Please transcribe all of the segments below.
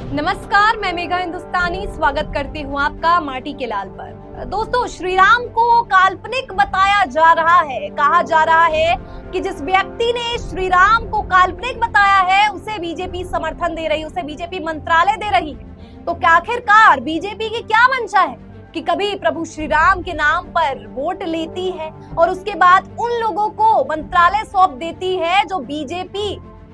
नमस्कार, मैं मेघा हिंदुस्तानी स्वागत करती हूँ आपका माटी के लाल पर। दोस्तों, श्री राम को काल्पनिक बताया जा रहा है। कहा जा रहा है कि जिस व्यक्ति ने श्री राम को काल्पनिक बताया है उसे बीजेपी समर्थन दे रही, उसे बीजेपी मंत्रालय दे रही है। तो क्या आखिरकार बीजेपी की क्या मंशा है कि कभी प्रभु श्री राम के नाम पर वोट लेती है और उसके बाद उन लोगों को मंत्रालय सौंप देती है जो बीजेपी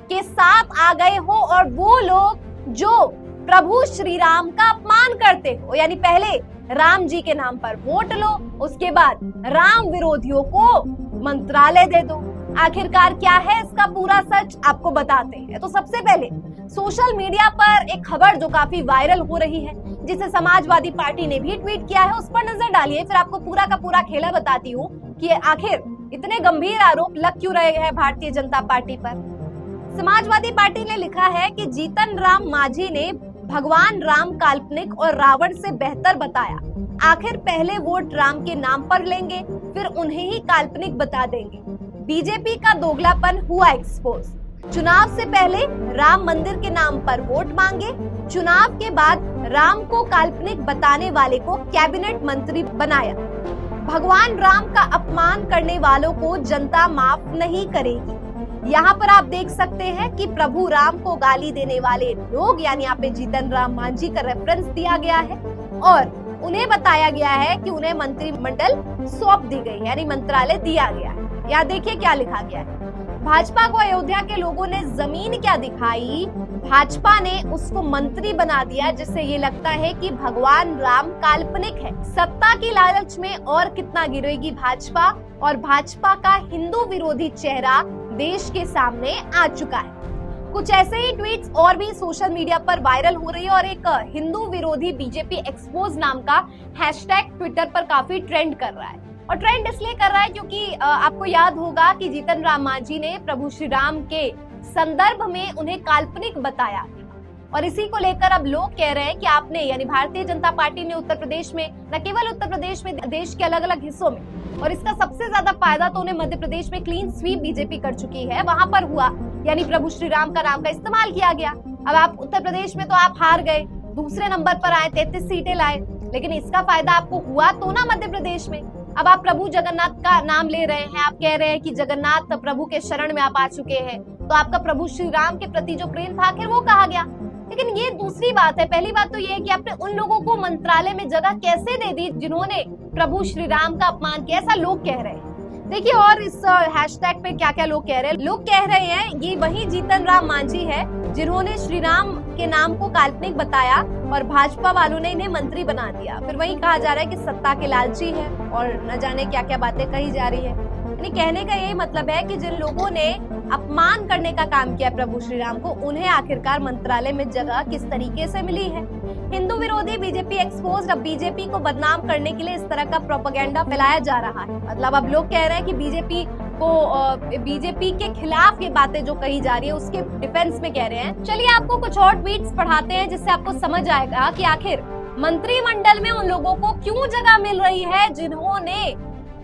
के साथ आ गए हो और वो लोग जो प्रभु श्री राम का अपमान करते हो। यानी पहले राम जी के नाम पर वोट लो, उसके बाद राम विरोधियों को मंत्रालय दे दो। आखिरकार क्या है इसका पूरा सच, आपको बताते हैं। तो सबसे पहले सोशल मीडिया पर एक खबर जो काफी वायरल हो रही है, जिसे समाजवादी पार्टी ने भी ट्वीट किया है, उस पर नजर डालिए। फिर आपको पूरा का पूरा खेला बताती हूँ कि आखिर इतने गंभीर आरोप लग क्यों रहे हैं भारतीय जनता पार्टी पर। समाजवादी पार्टी ने लिखा है कि जीतन राम मांझी ने भगवान राम काल्पनिक और रावण से बेहतर बताया। आखिर पहले वोट राम के नाम पर लेंगे, फिर उन्हें ही काल्पनिक बता देंगे। बीजेपी का दोगलापन हुआ एक्सपोज। चुनाव से पहले राम मंदिर के नाम पर वोट मांगे, चुनाव के बाद राम को काल्पनिक बताने वाले को कैबिनेट मंत्री बनाया। भगवान राम का अपमान करने वालों को जनता माफ नहीं करेगी। यहाँ पर आप देख सकते हैं कि प्रभु राम को गाली देने वाले लोग, यानी यहाँ पे जीतन राम मांझी का रेफरेंस दिया गया है और उन्हें बताया गया है कि उन्हें मंत्रिमंडल सौंप दी गई, यानी मंत्रालय दिया गया है। यहाँ देखिए क्या लिखा गया है। भाजपा को अयोध्या के लोगों ने जमीन क्या दिखाई, भाजपा ने उसको मंत्री बना दिया, जिससे ये लगता है कि भगवान राम काल्पनिक है। सत्ता की लालच में और कितना गिरेगी भाजपा, और भाजपा का हिंदू विरोधी चेहरा देश के सामने आ चुका है। कुछ ऐसे ही ट्वीट्स और भी सोशल मीडिया पर वायरल हो रही है और एक हिंदू विरोधी बीजेपी एक्सपोज नाम का हैशटैग ट्विटर पर काफी ट्रेंड कर रहा है। और ट्रेंड इसलिए कर रहा है क्योंकि आपको याद होगा कि जीतन राम मांझी ने प्रभु श्री राम के संदर्भ में उन्हें काल्पनिक बताया और इसी को लेकर अब लोग कह रहे हैं कि आपने, यानी भारतीय जनता पार्टी ने उत्तर प्रदेश में, न केवल उत्तर प्रदेश में, देश के अलग अलग हिस्सों में, और इसका सबसे ज्यादा फायदा तो उन्हें मध्य प्रदेश में क्लीन स्वीप बीजेपी कर चुकी है, वहां पर हुआ, यानी प्रभु श्री राम का नाम का इस्तेमाल किया गया। अब आप उत्तर प्रदेश में तो आप हार गए, दूसरे नंबर पर आए, 33 सीटें लाए, लेकिन इसका फायदा आपको हुआ तो ना मध्य प्रदेश में। अब आप प्रभु जगन्नाथ का नाम ले रहे हैं, आप कह रहे हैं कि जगन्नाथ प्रभु के शरण में आप आ चुके हैं, तो आपका प्रभु श्री राम के प्रति जो प्रेम था आखिर वो कहा गया। लेकिन ये दूसरी बात है। पहली बात तो ये है कि आपने उन लोगों को मंत्रालय में जगह कैसे दे दी जिन्होंने प्रभु श्री राम का अपमान किया, ऐसा लोग कह रहे हैं। देखिए और इस हैशटैग पे क्या क्या लोग कह रहे हैं। लोग कह रहे हैं ये वही जीतन राम मांझी है जिन्होंने श्री राम के नाम को काल्पनिक बताया और भाजपा वालों ने इन्हें मंत्री बना दिया। फिर वही कहा जा रहा है कि सत्ता के लालची है और न जाने क्या क्या बातें कही जा रही है। यानी कहने का यही मतलब है कि जिन लोगों ने अपमान करने का काम किया प्रभु श्री राम को, उन्हें आखिरकार मंत्रालय में जगह किस तरीके से मिली है। हिंदू विरोधी बीजेपी एक्सपोज। अब बीजेपी को बदनाम करने के लिए इस तरह का प्रोपेगेंडा फैलाया जा रहा है। मतलब अब लोग कह रहे हैं कि बीजेपी के खिलाफ ये बातें जो कही जा रही है उसके डिफेंस में कह रहे हैं। चलिए आपको कुछ और ट्वीट्स पढ़ाते हैं जिससे आपको समझ आएगा कि आखिर मंत्रिमंडल में उन लोगों को क्यों जगह मिल रही है जिन्होंने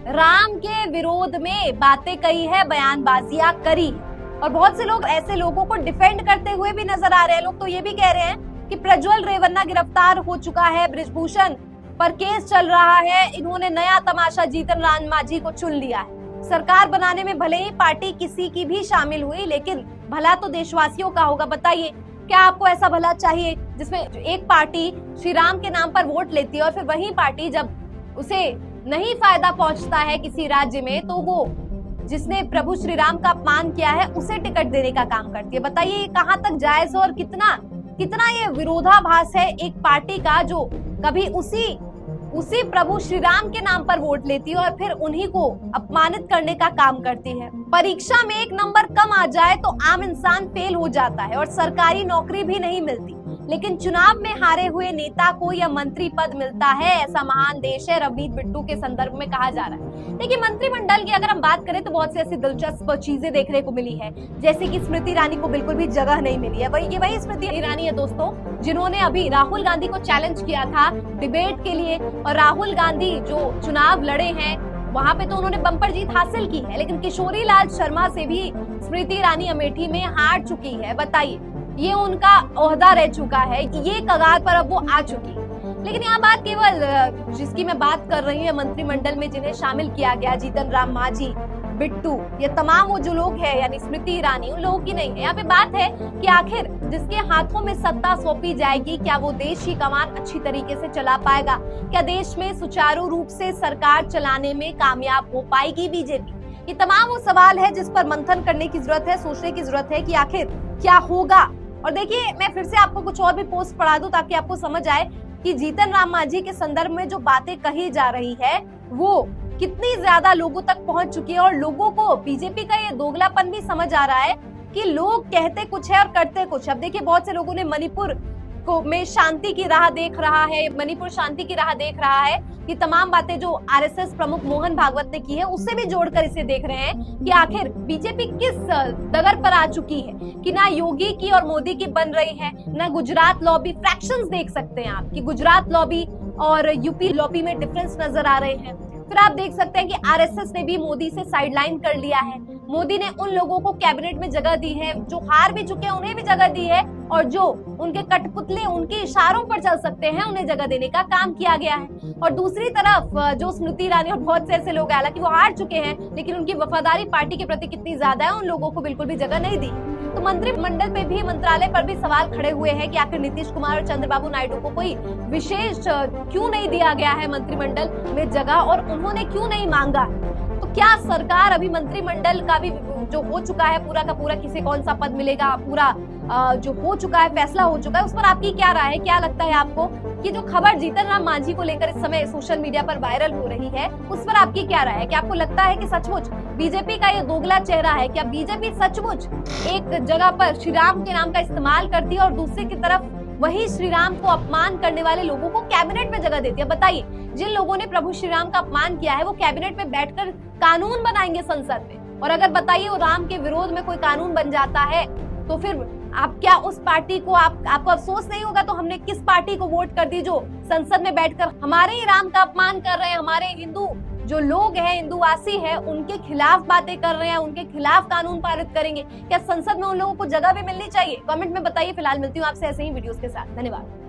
राम के विरोध में बातें कही है, बयानबाजियां करी। और बहुत से लोग ऐसे लोगों को डिफेंड करते हुए भी नजर आ रहे हैं। लोग तो ये भी कह रहे हैं कि प्रज्वल रेवन्ना गिरफ्तार हो चुका है, बृजभूषण पर केस चल रहा है, इन्होंने नया तमाशा जीतन राम मांझी को चुन लिया है। सरकार बनाने में भले ही पार्टी किसी की भी शामिल हुई, लेकिन भला तो देशवासियों का होगा। बताइए क्या आपको ऐसा भला चाहिए जिसमें एक पार्टी श्री राम के नाम पर वोट लेती है और फिर वही पार्टी जब उसे नहीं फायदा पहुंचता है किसी राज्य में तो वो जिसने प्रभु श्री राम का अपमान किया है उसे टिकट देने का काम करती है। बताइए ये कहां तक जायज और कितना ये विरोधाभास है एक पार्टी का जो कभी उसी प्रभु श्री राम के नाम पर वोट लेती है और फिर उन्हीं को अपमानित करने का काम करती है। परीक्षा में एक नंबर कम आ जाए तो आम इंसान फेल हो जाता है और सरकारी नौकरी भी नहीं मिलती, लेकिन चुनाव में हारे हुए नेता को यह मंत्री पद मिलता है। ऐसा महान देश है, रवनीत बिट्टू के संदर्भ में कहा जा रहा है। देखिए मंत्रिमंडल की अगर हम बात करें तो बहुत सी ऐसी दिलचस्प चीजें देखने को मिली है, जैसे कि स्मृति ईरानी को बिल्कुल भी जगह नहीं मिली है। वही स्मृति ईरानी है दोस्तों जिन्होंने अभी राहुल गांधी को चैलेंज किया था डिबेट के लिए, और राहुल गांधी जो चुनाव लड़े हैं वहां पे तो उन्होंने बम्पर जीत हासिल की है, लेकिन किशोरी लाल शर्मा से भी स्मृति ईरानी अमेठी में हार चुकी है। बताइए ये उनका ओहदा रह चुका है, ये कगार पर अब वो आ चुकी है। लेकिन यहाँ बात केवल जिसकी मैं बात कर रही हूँ मंत्रिमंडल में जिन्हें शामिल किया गया, जीतन राम मांझी, बिट्टू, ये तमाम वो जो लोग हैं यानी स्मृति ईरानी, उन लोगों की नहीं है। यहाँ पे बात है कि आखिर जिसके हाथों में सत्ता सौंपी जाएगी, क्या वो देश की कमान अच्छी तरीके से चला पाएगा? क्या देश में सुचारू रूप से सरकार चलाने में कामयाब हो पाएगी बीजेपी? ये तमाम वो सवाल है जिस पर मंथन करने की जरूरत है, सोचने की जरूरत है कि आखिर क्या होगा। और देखिए, मैं फिर से आपको कुछ और भी पोस्ट पढ़ा दूं ताकि आपको समझ आए कि जीतन राम मांझी के संदर्भ में जो बातें कही जा रही है वो कितनी ज्यादा लोगों तक पहुंच चुकी है। और लोगों को बीजेपी का ये दोगलापन भी समझ आ रहा है कि लोग कहते कुछ है और करते कुछ। अब देखिए, बहुत से लोगों ने मणिपुर को में शांति की राह देख रहा है, मणिपुर शांति की राह देख रहा है। ये तमाम बातें जो आरएसएस प्रमुख मोहन भागवत ने की है उससे भी जोड़कर इसे देख रहे हैं कि आखिर बीजेपी किस डगर पर आ चुकी है कि ना योगी की और मोदी की बन रही है, ना गुजरात लॉबी। फ्रैक्शंस देख सकते हैं आप कि गुजरात लॉबी और यूपी लॉबी में डिफरेंस नजर आ रहे हैं। फिर आप देख सकते हैं कि आरएसएस ने भी मोदी से साइडलाइन कर लिया है। मोदी ने उन लोगों को कैबिनेट में जगह दी है जो हार भी चुके हैं, उन्हें भी जगह दी है, और जो उनके कठपुतले उनके इशारों पर चल सकते हैं उन्हें जगह देने का काम किया गया है। और दूसरी तरफ जो स्मृति ईरानी और बहुत से ऐसे लोग, हालांकि वो हार चुके हैं लेकिन उनकी वफादारी पार्टी के प्रति कितनी ज्यादा है, उन लोगों को बिल्कुल भी जगह नहीं दी। तो मंत्रिमंडल पे भी, मंत्रालय पर भी सवाल खड़े हुए हैं कि आखिर नीतीश कुमार और चंद्रबाबू नायडू को कोई विशेष क्यों नहीं दिया गया है मंत्रिमंडल में जगह, और उन्होंने क्यों नहीं मांगा। तो क्या सरकार अभी मंत्रिमंडल का भी जो हो चुका है पूरा का पूरा, किसे कौन सा पद मिलेगा, पूरा जो हो चुका है, फैसला हो चुका है, उस पर आपकी क्या राय है? क्या लगता है आपको कि जो खबर जीतन राम मांझी को लेकर इस समय सोशल मीडिया पर वायरल हो रही है उस पर आपकी क्या राय है? क्या आपको लगता है कि सचमुच बीजेपी का ये दोगला चेहरा है? क्या बीजेपी सचमुच एक जगह पर श्री राम के नाम का इस्तेमाल करती है और दूसरी की तरफ वही श्री राम को अपमान करने वाले लोगों को कैबिनेट में जगह देती है? बताइए, जिन लोगों ने प्रभु श्री राम का अपमान किया है वो कैबिनेट में बैठकर कानून बनाएंगे संसद में, और अगर बताइए वो राम के विरोध में कोई कानून बन जाता है तो फिर आप क्या उस पार्टी को आपको अफसोस नहीं होगा तो हमने किस पार्टी को वोट कर दी जो संसद में बैठकर हमारे ही राम का अपमान कर रहे हैं, हमारे हिंदू जो लोग हैं, हिंदूवासी है, उनके खिलाफ बातें कर रहे हैं, उनके खिलाफ कानून पारित करेंगे? क्या संसद में उन लोगों को जगह भी मिलनी चाहिए? कमेंट में बताइए। फिलहाल मिलती हूँ आपसे ऐसे ही वीडियोस के साथ। धन्यवाद।